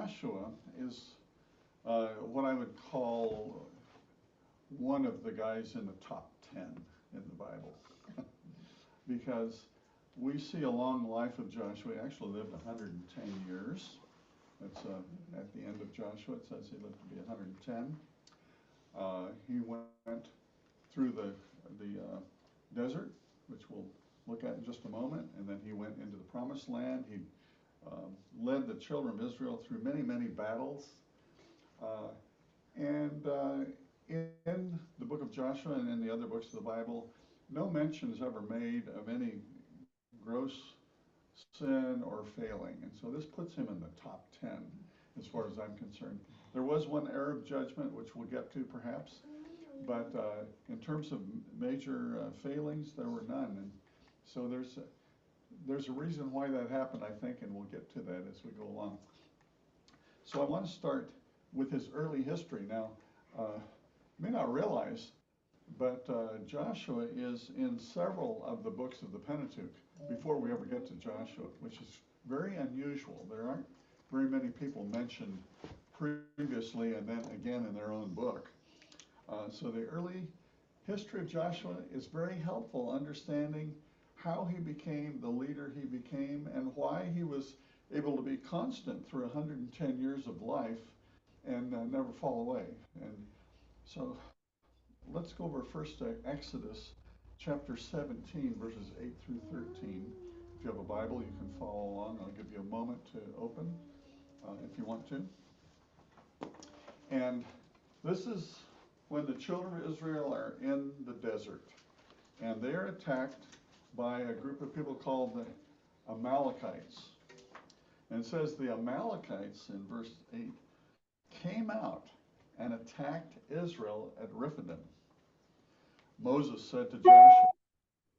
Joshua is what I would call one of the guys in the top 10 in the Bible because we see a long life of Joshua. He actually lived 110 years. That's at the end of Joshua. It says he lived to be 110. He went through the desert, which we'll look at in just a moment, and then he went into the Promised Land. He led the children of Israel through many, many battles. And in the book of Joshua and in the other books of the Bible, no mention is ever made of any gross sin or failing. And so this puts him in the top 10 as far as I'm concerned. There was one Arab judgment, which we'll get to perhaps, but in terms of major failings, there were none. And so there's a reason why that happened, I think, and we'll get to that as we go along. So I want to start with his early history. Now, you may not realize, but Joshua is in several of the books of the Pentateuch before we ever get to Joshua, which is very unusual. There aren't very many people mentioned previously and then again in their own book. So the early history of Joshua is very helpful understanding how he became the leader he became and why he was able to be constant through 110 years of life and never fall away. And so let's go over first to Exodus chapter 17, verses 8 through 13. If you have a Bible, you can follow along. I'll give you a moment to open if you want to. And this is when the children of Israel are in the desert. And they are attacked by a group of people called the Amalekites. And it says the Amalekites, in verse 8, came out and attacked Israel at Rephidim. Moses said to Joshua,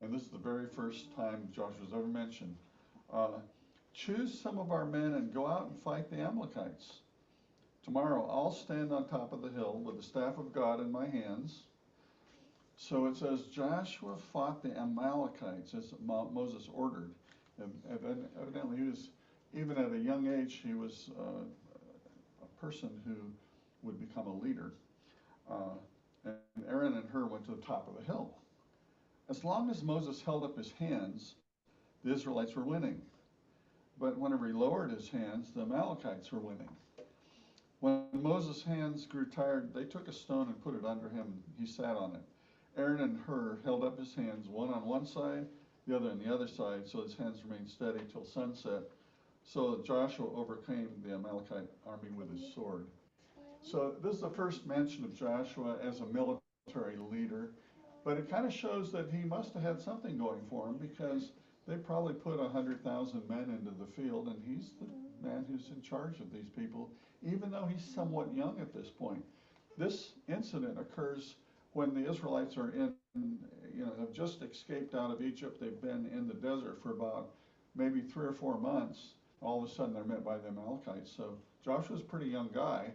and this is the very first time Joshua's ever mentioned, choose some of our men and go out and fight the Amalekites. Tomorrow I'll stand on top of the hill with the staff of God in my hands. So it says Joshua fought the Amalekites as Moses ordered. And evidently he was, even at a young age, he was a person who would become a leader. And Aaron and Hur went to the top of the hill. As long as Moses held up his hands, the Israelites were winning. But whenever he lowered his hands, the Amalekites were winning. When Moses' hands grew tired, they took a stone and put it under him, and he sat on it. Aaron and Hur held up his hands, one on one side, the other on the other side, so his hands remained steady till sunset. So Joshua overcame the Amalekite army with his sword. So this is the first mention of Joshua as a military leader, but it kind of shows that he must have had something going for him because they probably put 100,000 men into the field, and he's the man who's in charge of these people, even though he's somewhat young at this point. This incident occurs when the Israelites are have just escaped out of Egypt. They've been in the desert for about maybe 3 or 4 months. All of a sudden they're met by the Amalekites. So Joshua's a pretty young guy,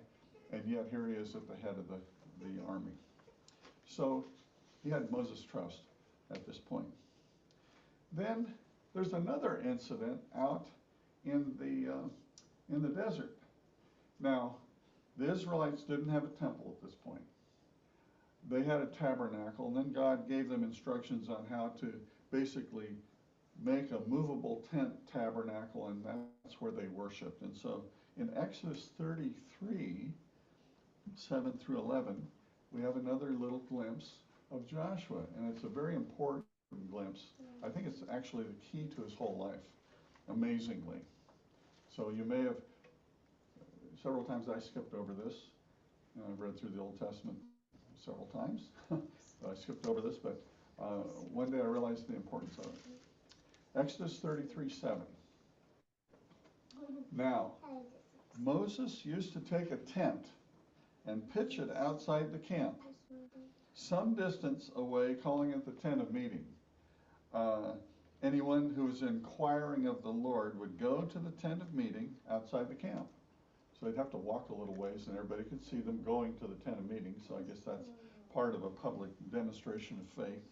and yet here he is at the head of the army. So he had Moses' trust at this point. Then there's another incident out in the desert. Now, the Israelites didn't have a temple at this point. They had a tabernacle, and then God gave them instructions on how to basically make a movable tent tabernacle, and that's where they worshiped. And so in Exodus 33, 7 through 11, we have another little glimpse of Joshua, and it's a very important glimpse. I think it's actually the key to his whole life, amazingly. So you may have, several times I skipped over this. I've read through the Old Testament several times. I skipped over this, but one day I realized the importance of it. Exodus 33:7. Now, Moses used to take a tent and pitch it outside the camp, some distance away, calling it the tent of meeting. Anyone who was inquiring of the Lord would go to the tent of meeting outside the camp. So they'd have to walk a little ways, and everybody could see them going to the tent of meeting. So I guess that's part of a public demonstration of faith.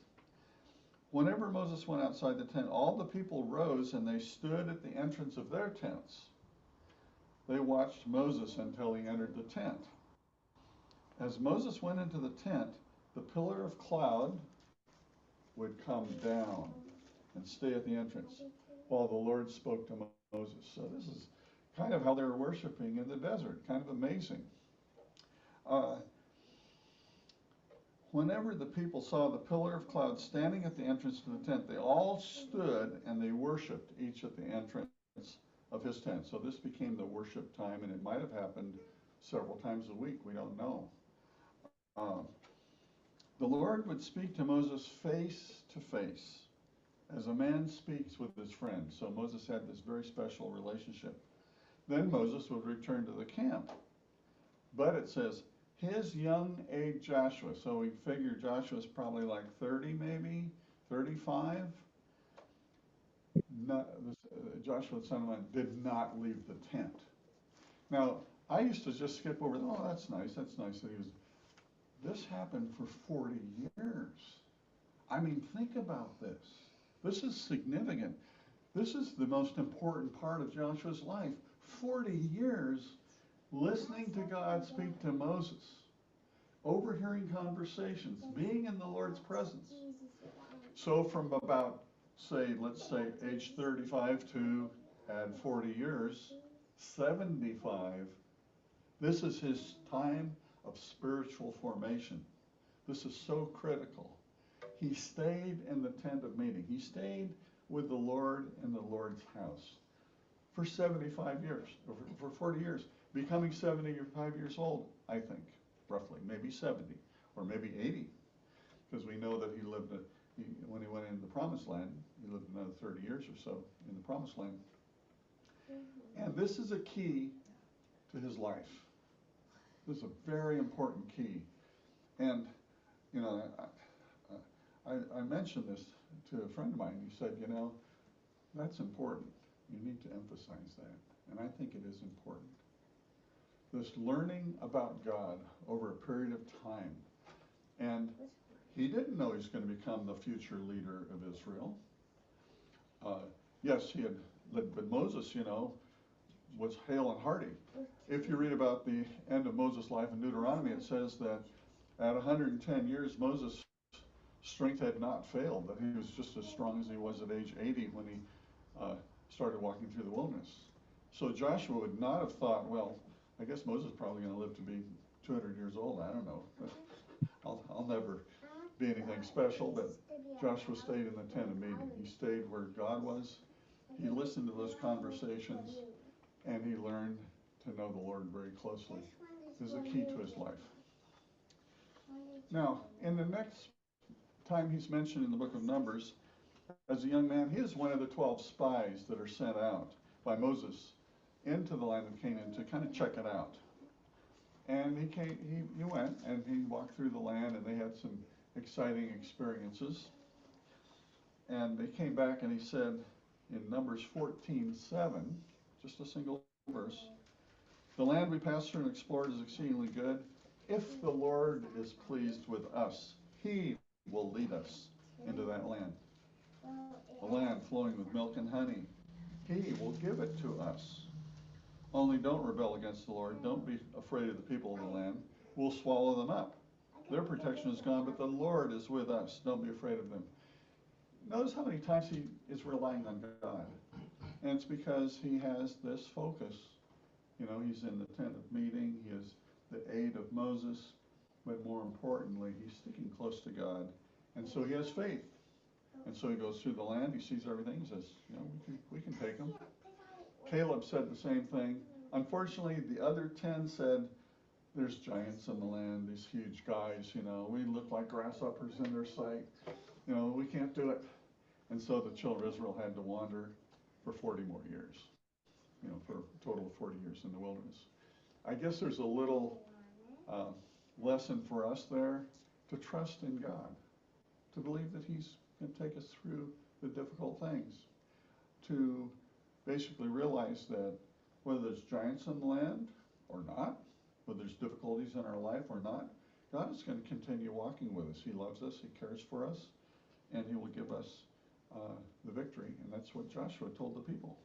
Whenever Moses went outside the tent, all the people rose and they stood at the entrance of their tents. they watched Moses until he entered the tent. As Moses went into the tent, the pillar of cloud would come down and stay at the entrance while the Lord spoke to Moses. So this is kind of how they were worshiping in the desert, kind of amazing. Whenever the people saw the pillar of cloud standing at the entrance to the tent, they all stood and they worshiped, each at the entrance of his tent. So this became the worship time, and it might have happened several times a week. We don't know. The Lord would speak to Moses face to face, as a man speaks with his friend. So Moses had this very special relationship. Then Moses would return to the camp. But it says, his young age Joshua, so we figure Joshua's probably like 30 maybe, 35. Joshua, the son of Nun, did not leave the tent. Now, I used to just skip over, oh, that's nice that he was. This happened for 40 years. I mean, think about this. This is significant. This is the most important part of Joshua's life. 40 years listening to God speak to Moses, overhearing conversations, being in the Lord's presence. So from about, let's say age 35 to add 40 years, 75, this is his time of spiritual formation. This is so critical. He stayed in the tent of meeting. He stayed with the Lord in the Lord's house for 75 years, for 40 years, becoming 75 years old, I think, roughly, maybe 70, or maybe 80, because we know that he lived, when he went into the Promised Land, he lived another 30 years or so in the Promised Land. And this is a key to his life. This is a very important key. And, you know, I mentioned this to a friend of mine. He said, you know, that's important. You need to emphasize that. And I think it is important. This learning about God over a period of time. And he didn't know he was going to become the future leader of Israel. Yes, he had, but Moses, you know, was hale and hearty. If you read about the end of Moses' life in Deuteronomy, it says that at 110 years, Moses' strength had not failed, that he was just as strong as he was at age 80 when he started walking through the wilderness. So Joshua would not have thought, well, I guess Moses is probably going to live to be 200 years old. I don't know. I'll never be anything special, but Joshua stayed in the tent of meeting. He stayed where God was. He listened to those conversations, and he learned to know the Lord very closely. This is a key to his life. Now, in the next time he's mentioned in the book of Numbers, as a young man, he is one of the 12 spies that are sent out by Moses into the land of Canaan to kind of check it out. And he went and he walked through the land, and they had some exciting experiences. And they came back and he said in Numbers 14:7, just a single verse, the land we passed through and explored is exceedingly good. If the Lord is pleased with us, he will lead us into that land. A land flowing with milk and honey. He will give it to us. Only don't rebel against the Lord. Don't be afraid of the people of the land. We'll swallow them up. Their protection is gone, but the Lord is with us. Don't be afraid of them. Notice how many times he is relying on God. And it's because he has this focus. You know, he's in the tent of meeting. He has the aid of Moses. But more importantly, he's sticking close to God. And so he has faith. And so he goes through the land. He sees everything. He says, you know, we can take them. Caleb said the same thing. Unfortunately, the other 10 said, there's giants in the land, these huge guys, you know, we look like grasshoppers in their sight. You know, we can't do it. And so the children of Israel had to wander for 40 more years, you know, for a total of 40 years in the wilderness. I guess there's a little lesson for us there, to trust in God, to believe that he's going to take us through the difficult things, to basically realize that whether there's giants in the land or not, whether there's difficulties in our life or not, God is going to continue walking with us. He loves us, he cares for us, and he will give us the victory. And that's what Joshua told the people.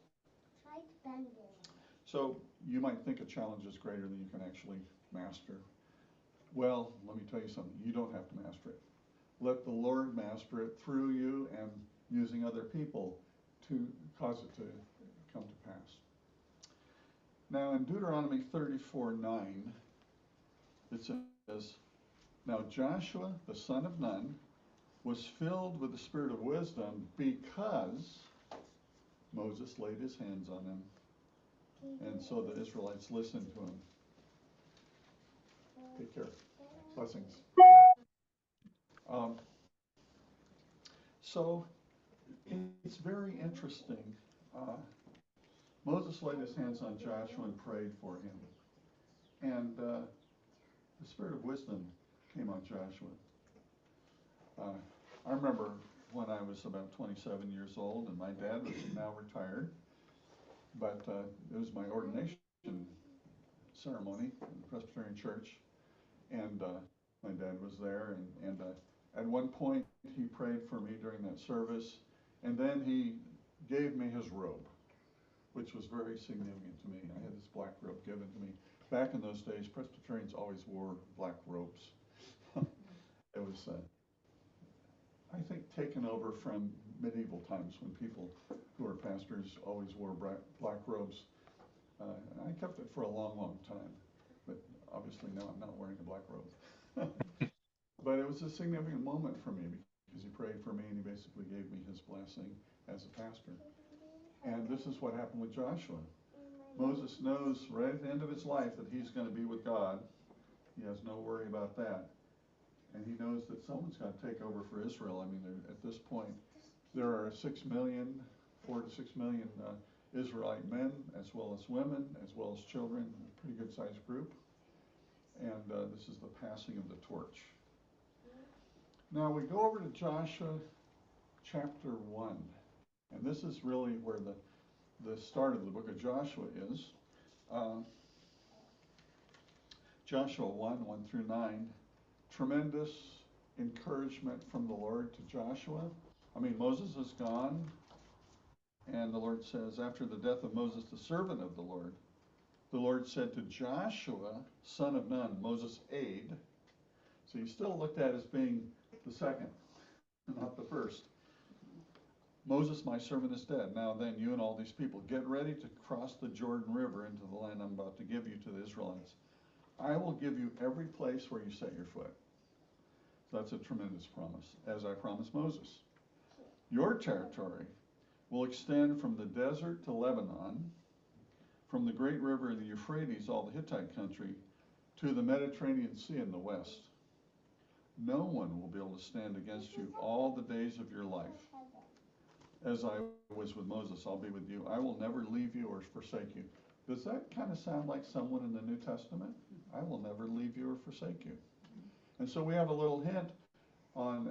So you might think a challenge is greater than you can actually master. Well, let me tell you something. You don't have to master it. Let the Lord master it through you and using other people to cause it to come to pass. Now in Deuteronomy 34:9, it says, "Now Joshua, the son of Nun, was filled with the spirit of wisdom because Moses laid his hands on him. And so the Israelites listened to him." Take care. Blessings. So it's very interesting. Moses laid his hands on Joshua and prayed for him. And the spirit of wisdom came on Joshua. I remember when I was about 27 years old, and my dad was now retired, but it was my ordination ceremony in the Presbyterian Church, and my dad was there, and at one point he prayed for me during that service, and then he gave me his robe, which was very significant to me. I had this black robe given to me. Back in those days, Presbyterians always wore black robes. It was, I think, taken over from medieval times when people who were pastors always wore black robes. I kept it for a long, long time, but obviously now I'm not wearing a black robe. But it was a significant moment for me because he prayed for me and he basically gave me his blessing as a pastor. And this is what happened with Joshua. Moses knows right at the end of his life that he's going to be with God. He has no worry about that. And he knows that someone's got to take over for Israel. I mean, at this point, there are 4 to 6 million Israelite men, as well as women, as well as children, a pretty good sized group. And this is the passing of the torch. Now we go over to Joshua chapter 1. And this is really where the start of the book of Joshua is. Joshua 1 through 9. Tremendous encouragement from the Lord to Joshua. I mean, Moses is gone, and the Lord says, after the death of Moses, the servant of the Lord said to Joshua, son of Nun, Moses' aide. So he's still looked at as being the second, not the first. Moses, my servant, is dead. Now then, you and all these people, get ready to cross the Jordan River into the land I'm about to give you to the Israelites. I will give you every place where you set your foot. So that's a tremendous promise, as I promised Moses. Your territory will extend from the desert to Lebanon, from the great river of the Euphrates, all the Hittite country, to the Mediterranean Sea in the west. No one will be able to stand against you all the days of your life. As I was with Moses, I'll be with you. I will never leave you or forsake you. Does that kind of sound like someone in the New Testament? I will never leave you or forsake you. And so we have a little hint on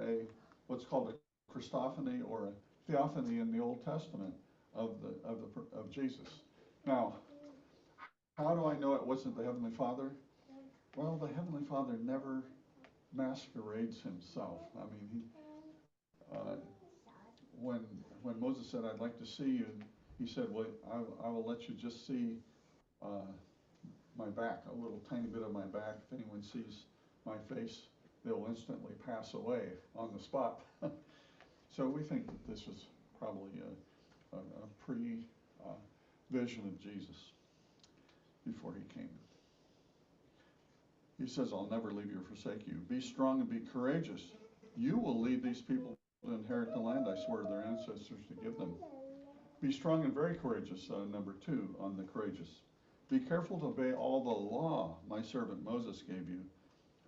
what's called a Christophany or a theophany in the Old Testament of Jesus. Now, how do I know it wasn't the Heavenly Father? Well, the Heavenly Father never masquerades himself. I mean, when Moses said, "I'd like to see you," he said, "Well, I will let you just see my back, a little tiny bit of my back. If anyone sees my face, they'll instantly pass away on the spot." So we think that this was probably a pre-vision of Jesus before he came. He says, "I'll never leave you or forsake you. Be strong and be courageous. You will lead these people to inherit the land I swore to their ancestors to give them." Be strong and very courageous, number 2 on the courageous. Be careful to obey all the law my servant Moses gave you.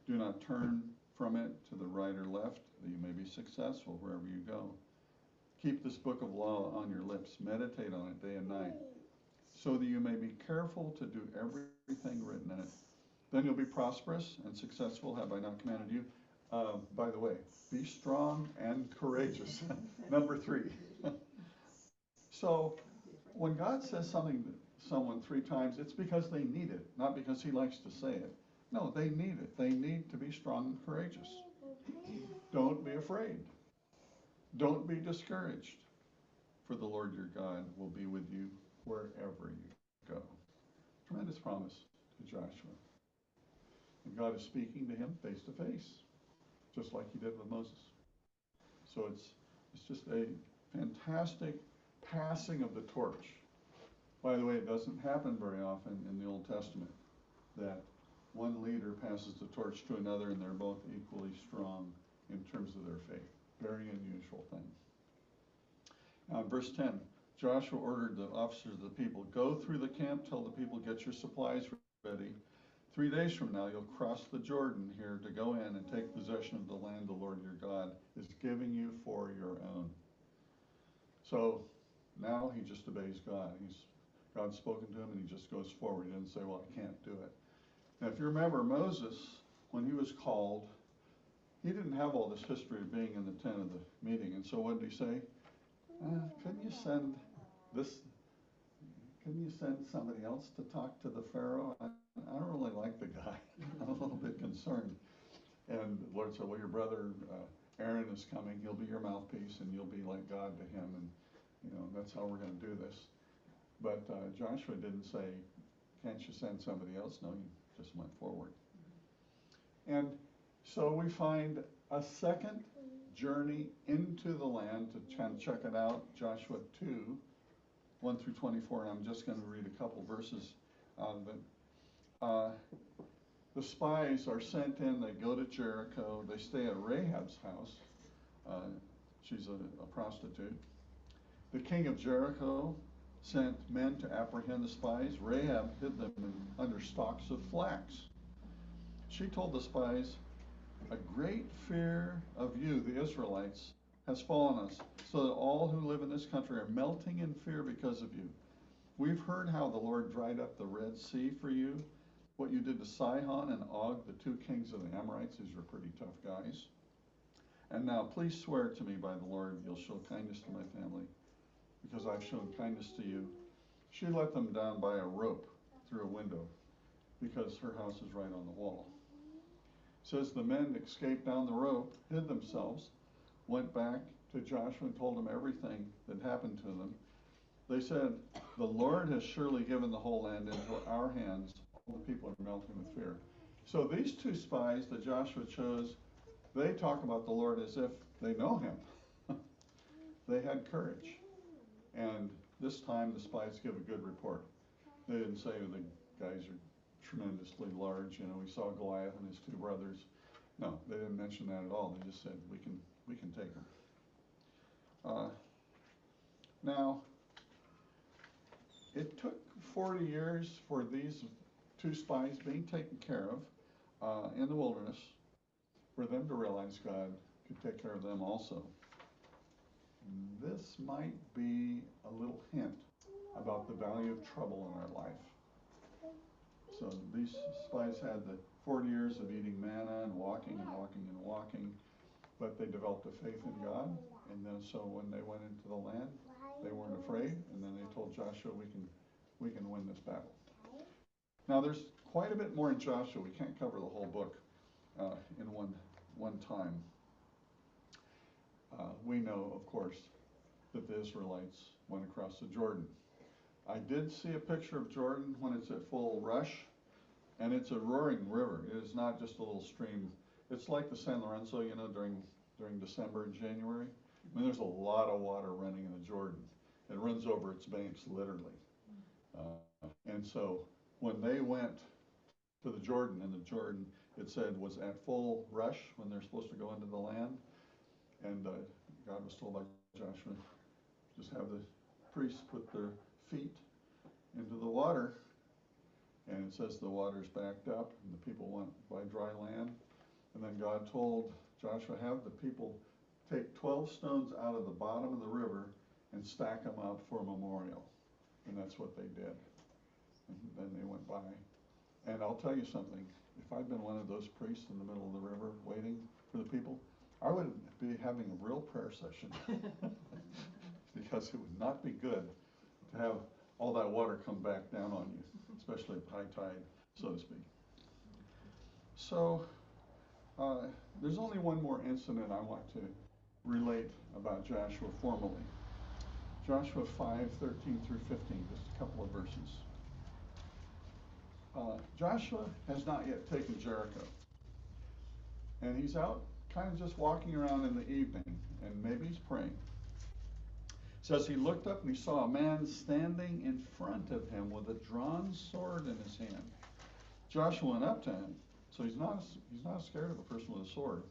Do not turn from it to the right or left, that you may be successful wherever you go. Keep this book of law on your lips. Meditate on it day and night, so that you may be careful to do everything written in it. Then you'll be prosperous and successful. Have I not commanded you? By the way, be strong and courageous. Number 3. So when God says something to someone 3 times, it's because they need it, not because he likes to say it. No, they need it. They need to be strong and courageous. Don't be afraid. Don't be discouraged, for the Lord your God will be with you wherever you go. Tremendous promise to Joshua. And God is speaking to him face to face, just like he did with Moses. So it's just a fantastic passing of the torch. By the way, it doesn't happen very often in the Old Testament that one leader passes the torch to another and they're both equally strong in terms of their faith. Very unusual thing. Now in verse 10, Joshua ordered the officers of the people, go through the camp, tell the people, get your supplies ready. 3 days from now, you'll cross the Jordan here to go in and take possession of the land the Lord your God is giving you for your own. So now he just obeys God. God's spoken to him and he just goes forward. He doesn't say, well, I can't do it. Now, if you remember, Moses, when he was called, he didn't have all this history of being in the tent of the meeting. And so what did he say? Couldn't you send somebody else to talk to the Pharaoh? I don't really like the guy. I'm a little bit concerned. And the Lord said, well, your brother Aaron is coming. He'll be your mouthpiece, and you'll be like God to him. And, that's how we're going to do this. But Joshua didn't say, can't you send somebody else? No, he just went forward. And so we find a second journey into the land to check it out, Joshua 2, 1 through 24, and I'm just going to read a couple verses out of it. The spies are sent in, they go to Jericho, they stay at Rahab's house. She's a prostitute. The king of Jericho sent men to apprehend the spies. Rahab hid them under stalks of flax. She told the spies, a great fear of you, the Israelites, has fallen us, so that all who live in this country are melting in fear because of you. We've heard how the Lord dried up the Red Sea for you, what you did to Sihon and Og, the two kings of the Amorites. These were pretty tough guys. And now please swear to me by the Lord you'll show kindness to my family, because I've shown kindness to you. She let them down by a rope through a window, because her house is right on the wall. It says the men escaped down the rope, hid themselves, went back to Joshua and told him everything that happened to them. They said, the Lord has surely given the whole land into our hands. All the people are melting with fear. So these two spies that Joshua chose, they talk about the Lord as if they know him. They had courage. And this time the spies give a good report. They didn't say the guys are tremendously large. We saw Goliath and his two brothers. No, they didn't mention that at all. They just said, we can take them. Now, it took 40 years for these two spies being taken care of in the wilderness for them to realize God could take care of them also. This might be a little hint about the value of trouble in our life. So these spies had the 40 years of eating manna and walking and walking and walking, but they developed a faith in God, and then so when they went into the land, they weren't afraid, and then they told Joshua, we can win this battle. Now there's quite a bit more in Joshua. We can't cover the whole book in one time. We know, of course, that the Israelites went across the Jordan. I did see a picture of Jordan when it's at full rush, and it's a roaring river. It is not just a little stream. It's like the San Lorenzo, during December and January. I mean, there's a lot of water running in the Jordan. It runs over its banks, literally. And so when they went to the Jordan, and the Jordan, it said, was at full rush when they're supposed to go into the land. And God was told by Joshua, just have the priests put their feet into the water. And it says the water's backed up, and the people went by dry land. And then God told Joshua, have the people take 12 stones out of the bottom of the river and stack them up for a memorial. And that's what they did. And then they went by. And I'll tell you something, if I'd been one of those priests in the middle of the river waiting for the people, I would be having a real prayer session. Because it would not be good to have all that water come back down on you, especially at high tide, so to speak. So there's only one more incident I want to relate about Joshua formally. Joshua 5:13 through 15, just a couple of verses. Joshua has not yet taken Jericho. And he's out kind of just walking around in the evening, and maybe he's praying. It says he looked up and he saw a man standing in front of him with a drawn sword in his hand. Joshua went up to him, so he's not scared of a person with a sword.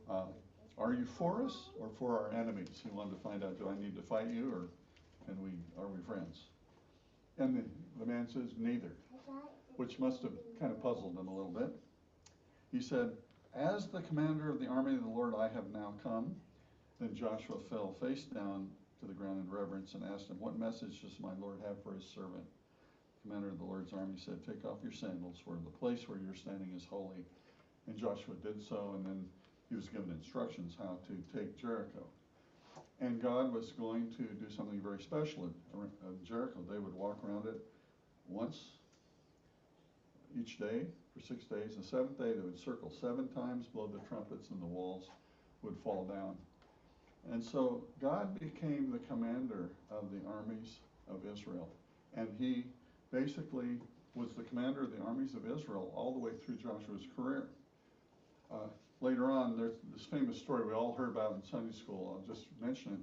Are you for us or for our enemies? He wanted to find out, do I need to fight you, or are we friends? And the man says, neither, which must have kind of puzzled him a little bit. He said, as the commander of the army of the Lord, I have now come. Then Joshua fell face down to the ground in reverence and asked him, what message does my Lord have for his servant? The commander of the Lord's army said, take off your sandals, for the place where you're standing is holy. And Joshua did so, and then he was given instructions how to take Jericho. And God was going to do something very special at Jericho. They would walk around it once each day for 6 days. The seventh day they would circle 7 times, blow the trumpets, and the walls would fall down. And so God became the commander of the armies of Israel. And he basically was the commander of the armies of Israel all the way through Joshua's career. Later on, there's this famous story we all heard about in Sunday school. I'll just mention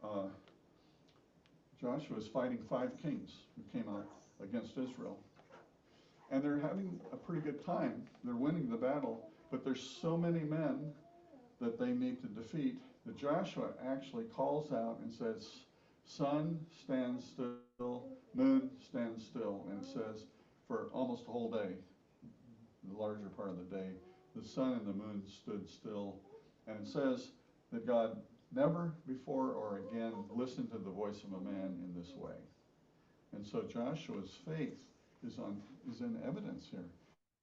it. Joshua is fighting 5 kings who came out against Israel. And they're having a pretty good time. They're winning the battle, but there's so many men that they need to defeat that Joshua actually calls out and says, sun, stand still, moon, stand still. And it says for almost the whole day, the larger part of the day, the sun and the moon stood still. And it says that God never before or again listened to the voice of a man in this way. And so Joshua's faith is in evidence here.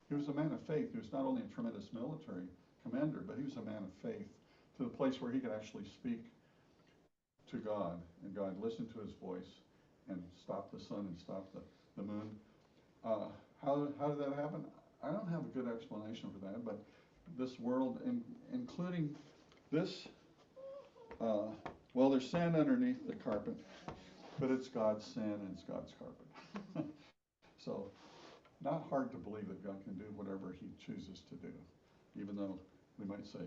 He was a man of faith. He was not only a tremendous military commander, but he was a man of faith to the place where he could actually speak to God, and God listened to his voice and stopped the sun and stopped the moon. How did that happen? I don't have a good explanation for that, but this world, including this, well, there's sand underneath the carpet, but it's God's sand and it's God's carpet. So, not hard to believe that God can do whatever he chooses to do, even though we might say,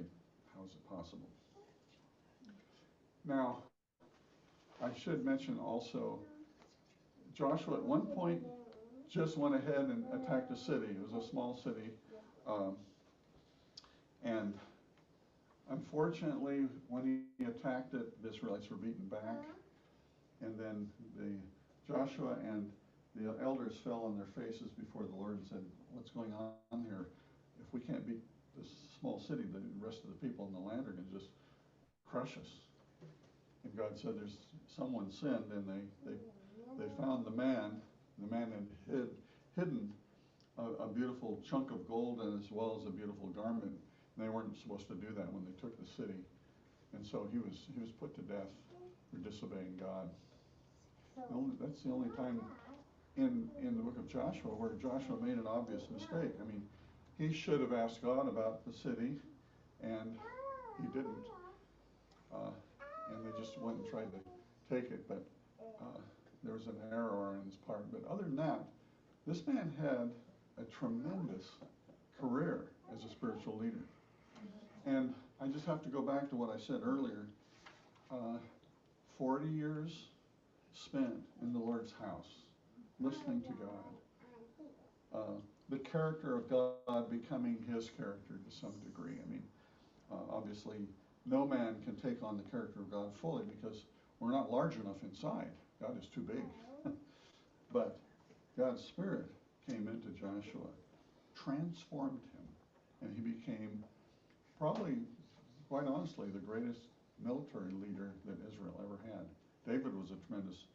how is it possible? Now, I should mention also, Joshua at one point just went ahead and attacked a city. It was a small city. And unfortunately, when he attacked it, the Israelites were beaten back. And then Joshua and the elders fell on their faces before the Lord and said, what's going on here? If we can't beat this small city, the rest of the people in the land are going to just crush us. And God said, there's someone sinned, and they found the man. The man had hidden a beautiful chunk of gold and as well as a beautiful garment. And they weren't supposed to do that when they took the city. And so he was put to death for disobeying God. That's the only time in the book of Joshua where Joshua made an obvious mistake. I mean, he should have asked God about the city, and he didn't. And they just went and tried to take it, but there was an error on his part. But other than that, this man had a tremendous career as a spiritual leader. And I just have to go back to what I said earlier. 40 years spent in the Lord's house, listening to God. The character of God becoming his character to some degree. I mean, obviously, no man can take on the character of God fully because we're not large enough inside. God is too big. But God's Spirit came into Joshua, transformed him, and he became probably, quite honestly, the greatest military leader that Israel ever had. David was a tremendous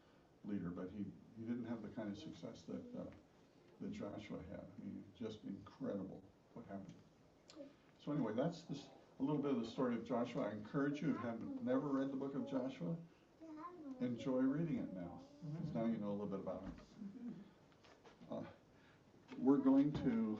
leader, but he didn't have the kind of success that Joshua had. I mean, just incredible what happened. So anyway, that's a little bit of the story of Joshua. I encourage you, if you have never read the book of Joshua, enjoy reading it now, because now you know a little bit about it. We're going to